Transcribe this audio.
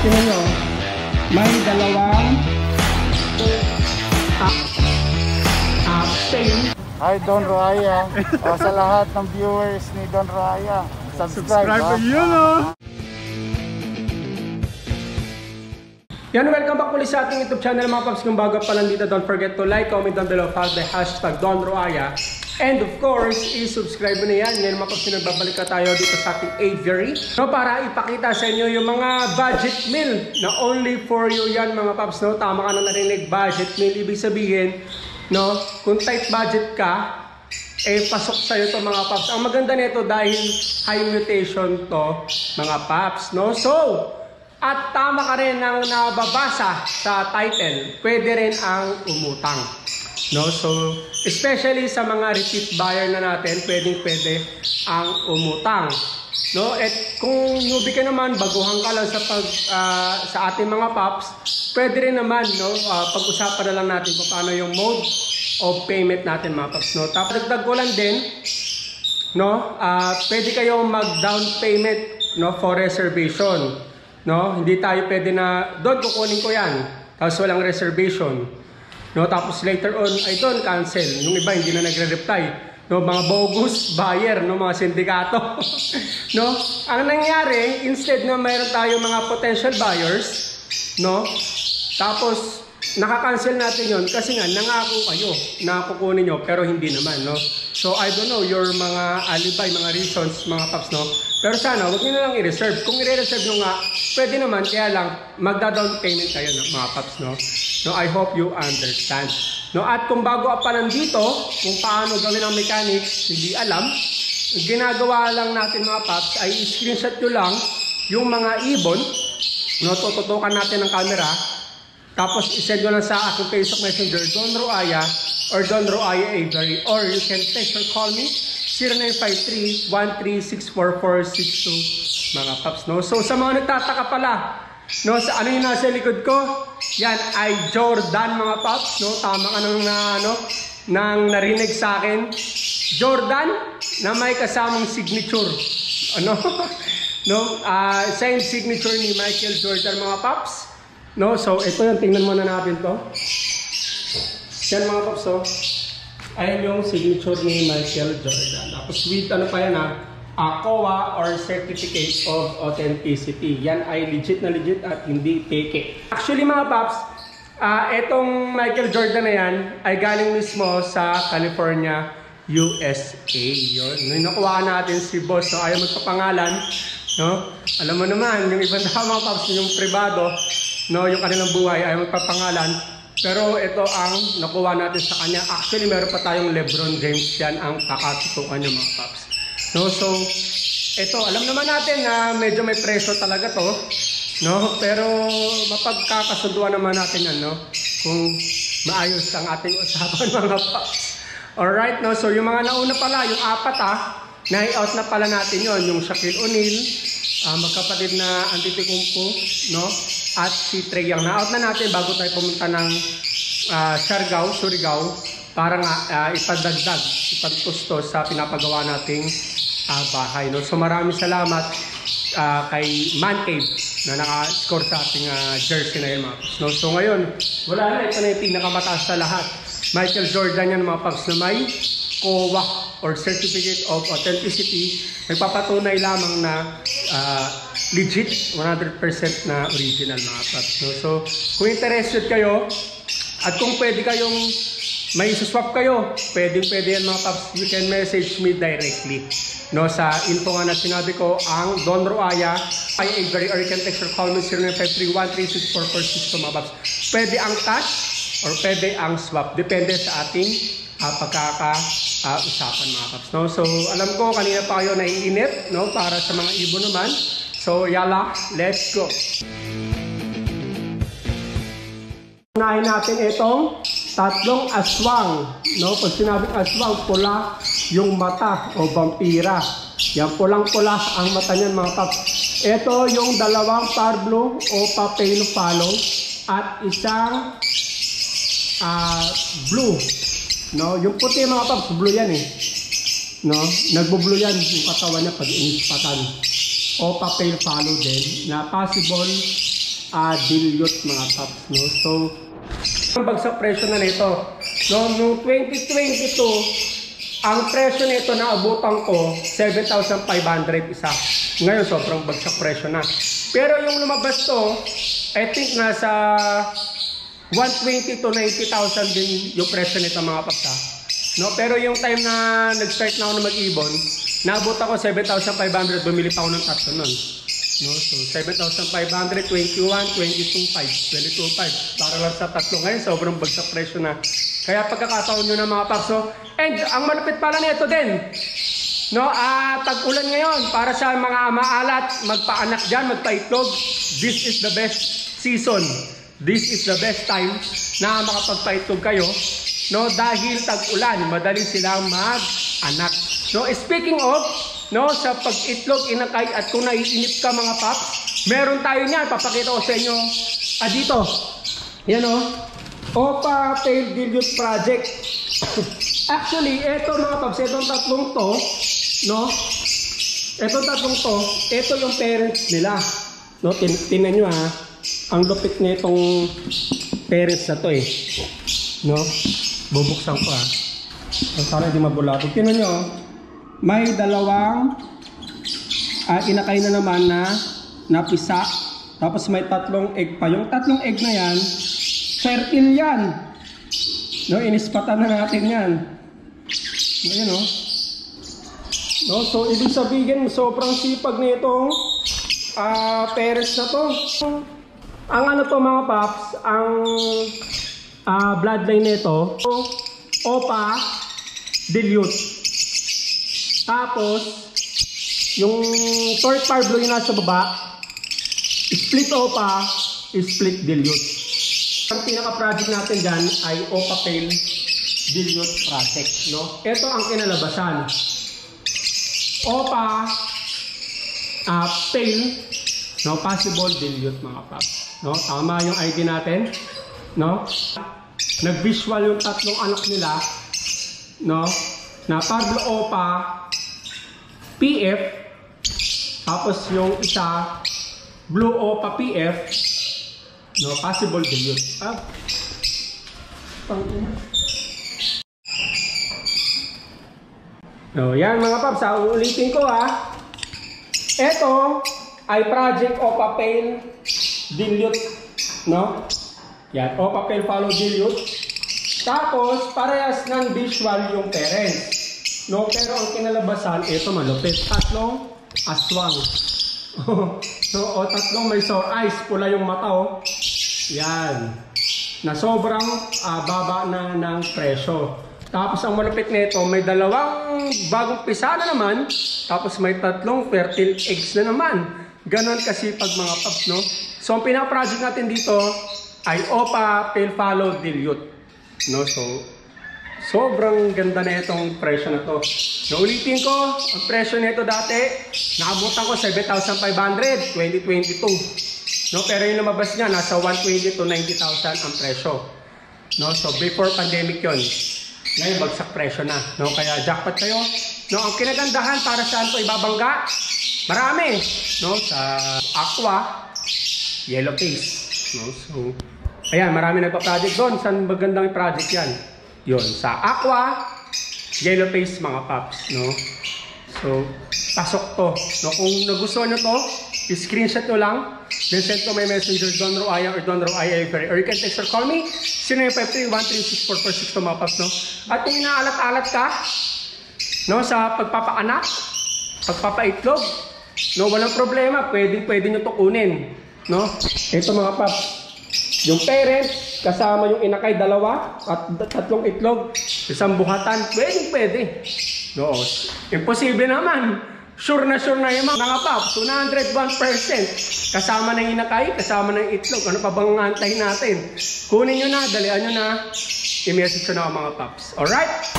Tingnan nyo. May dalawang paint. Hi Don Roaya. Sa lahat ng viewers ni Don Roaya, subscribe yun, oh. Yan, welcome back muli sa ating YouTube channel mga paps. Kung bago pa lang dito, don't forget to like, comment down below, follow the hashtag Don Roaya. And of course, i-subscribe mo na yan. Ngayon mga paps, nagbabalik ka tayo dito sa ating aviary, no, para ipakita sa inyo yung mga budget meal na only for you yan mga paps. No? Tama ka na narinig, budget meal. Ibig sabihin, no, kung tight budget ka, pasok sa'yo to mga paps. Ang maganda nito dahil high mutation to mga paps. No? So, at tama ka rin ng nababasa sa title, pwede rin ang umutang. No? So, especially sa mga repeat buyer na natin, pwede ang umutang. No? At kung newbie ka naman, baguhan ka lang sa ating mga paps, pwede rin naman, no? Pag-usapan na lang natin kung paano yung mode of payment natin mga paps. No? Tapos dagdag ko lang din, no? Pwede kayong mag-down payment, no, for reservation. No, hindi tayo pwede na doon kukunin ko yan tapos walang reservation, no, tapos later on ay doon cancel. Yung iba hindi na nagre-reply, no, mga bogus buyer, no, mga sindikato. No, ang nangyari, instead na mayroon tayo mga potential buyers, no, tapos naka-cancel natin yon kasi nga nangako kayo na kukunin nyo pero hindi naman, no. So I don't know your mga alibi, mga reasons mga paps, no. Pero sana, huwag nyo na lang i-reserve. Kung i-reserve nyo nga, pwede naman, kaya lang, magda-down payment kayo ng mga paps, no? No, I hope you understand. No, at kung bago pa nandito, kung paano gawin ang mechanics, hindi alam, ginagawa lang natin mga paps, ay screenshot nyo lang yung mga ibon, no, tututukan natin ng camera, tapos isend nyo lang sa aking Facebook Messenger, Don Roaya, or Don Roaya Aviary, or you can text or call me, 0953-1364462 mga paps, no. So sa mga nagtataka pala, no, sa ano yung nasa likod ko, yan ay Jordan mga paps, no. Tama ka nang narinig sa akin, Jordan na may kasamang signature, ano. No, same signature ni Michael Jordan mga paps, no. So ito yung tingnan muna natin to, yan mga paps, oh. Ayan yung signature ni Michael Jordan. Tapos with ano pa yan, COA or Certificate of Authenticity. Yan ay legit na legit at hindi peke. Actually mga paps, etong Michael Jordan na yan ay galing mismo sa California, USA. Yun. Nung nakuha natin si boss, no, ayaw magpapangalan, no? Alam mo naman, yung ibang mga paps, yung privado, no, yung kanilang buhay ayaw magpapangalan. Pero ito ang nakuha natin sa kanya. Actually, meron pa tayong LeBron James, yan ang kakatutukan niya mga paps. No, so, ito, alam naman natin na medyo may preso talaga to, no? Pero mapagkakasunduan naman natin yan, no? Kung maayos ang ating usapan mga paps. Alright, no? So, yung mga nauna pala, yung apat na-out na pala natin yon, yung Shaquille O'Neal, magkapatid na Antetokounmpo, no? At si Trae Young. Na-out na natin bago tayo pumunta ng Surigao para nga ipadagdag, ipagpusto sa pinapagawa nating bahay, no? So maraming salamat kay Man Cave na naka-score sa ating jersey na yun mga paps, no? So ngayon, wala na, ito na yung pinakamataas sa lahat. Michael Jordan yan mga paps, na may COA or Certificate of Authenticity, nagpapatunay lamang na legit, 100% na original mga paps, no? So kung interested kayo at kung pwede kayong may swap kayo, pwede yan mga paps, you can message me directly, no, sa info nga na sinabi ko, ang Don Roaya Aviary, or you can text or call me 0953-1364462 mga paps. Pwede ang cash or pwede ang swap, depende sa ating pagkakausapan mga paps, no? So alam ko kanina pa kayo naiinip, no, para sa mga ibon naman. So yala, let's go. Unahin natin itong tatlong aswang, no? Pag sinabing aswang, pula yung mata o vampira. Yan, pulang-pula ang mata niyan mga paps. Ito yung dalawang parblo o papelo follow at isang blue, no? Yung puti mga paps, blue yan eh, no? Nagbo-blue yan yung katawan niya pag inispatan. O papel follow din na possible dilute mga paps, no? So, ang bagsak presyo na nito. No, noong 2022, ang presyo nito na abutan ko 7,500 isa. Ngayon sobrang bagsak presyo na. Pero yung lumabas to, I think nasa 120 to 90,000 din yung presyo nito mga paps, ha? No, pero yung time na nag-start na ako na mag-ibon, naabot ako 7,500, bumili pa ako ng tatlo nun. No, so 7,500, 21, 22,500, 22,500. Para lang sa tatlo ngayon, sobrang bagsak presyo na. Kaya pagkakataon nyo na mga paps. So, and ang malapit pala nito din, no, tag-ulan ngayon para sa mga maalat, magpaanak dyan, magpaitlog. This is the best season. This is the best time na makapagpaitlog kayo. No, dahil tag-ulan, madali silang mag-anak. No, speaking of, no, sa pag-itlog, inakay at kung naiinip ka mga paps, meron tayo niyan. Papakita ko sa inyo. Dito. Yan o. Opa Tail Dilute Project. Actually, eto mga paps, etong tatlong to, no? Etong tatlong to, eto yung parents nila. No, tingnan nyo ha. Ang lupit na itong parents na to eh. No? Bubuksan ko ha. Para hindi mabulabog. Tingnan nyo. May dalawang inakay na naman na napisa. Tapos may tatlong egg pa. Yung tatlong egg na yan, fertile yan. No, inispatan na natin yan. Ayan o. No, so ibig sabihin, sobrang sipag na itong parents na to. Ang ano to mga paps, ang bloodline nito, Opa Dilute. Tapos, yung third parblo yung nasa baba, split Opa, split Dilute. Ang pinaka-project natin dyan ay Opa Tail Dilute Project. No? Ito ang kinalabasan. Opa Tail, no, possible dilute mga paps. No? Tama yung ID natin. No? Nag-visual yung tatlong anak nila, no? Na Pablo Opa PF, tapos yung isa Blue Opa PF, no, possible dilute. No, yan mga paps, uulitin ko ha. Ito ay Project Opa Tail Dilute, no? Yan, Opa Tail Follow Dilute. Tapos, parehas ng visual yung parents. No, pero ang kinalabasan, ito malupit. Tatlong aswang. So, tatlong may sore eyes. Pula yung mata, oh. Yan. Na sobrang baba na ng presyo. Tapos, ang malupit nito, may dalawang bagong pisa na naman. Tapos, may tatlong fertile eggs na naman. Ganon kasipag mga paps, no? So, ang pinaka-project natin dito ay Opa Tail Follow Dilute. No, so sobrang ganda na itong presyo na to. Naulitin ko, ang presyo nito dati, naabutan ko 7,500, 2022. No, pero yung lumabas niya, nasa 120 to 90,000 ang presyo. No, so before pandemic yon. Ngayon, bagsak presyo na. No, kaya jackpot kayo. No, ang kinagandahan para saan to ibabangga? Marami. No, sa Aqua, Yellow Face. No, so ayan, marami nagpa-project doon. Saan magandang project yan? Yun, sa Aqua, Yellow Face mga paps, no? So, pasok to. No? Kung nagustuhan nyo to, screenshot nyo lang. Then send to my messenger, Don Roaya or Don Roaya or you can text or call me. 0953-136-446 to mga paps, no? At kung inaalat-alat ka, no, sa pagpapaanak, pagpapaitlog, no, walang problema. Pwede nyo to kunin. No? Ito mga paps. Yung parents, kasama yung inakay dalawa at tatlong itlog, isang buhatan, pwede. No, imposible naman. Sure na yung mga paps, 101%. Kasama na yung inakay, kasama na yung itlog. Ano pa bang antayin natin? Kunin nyo na, dalian nyo na. I-message nyo na mga paps. Alright?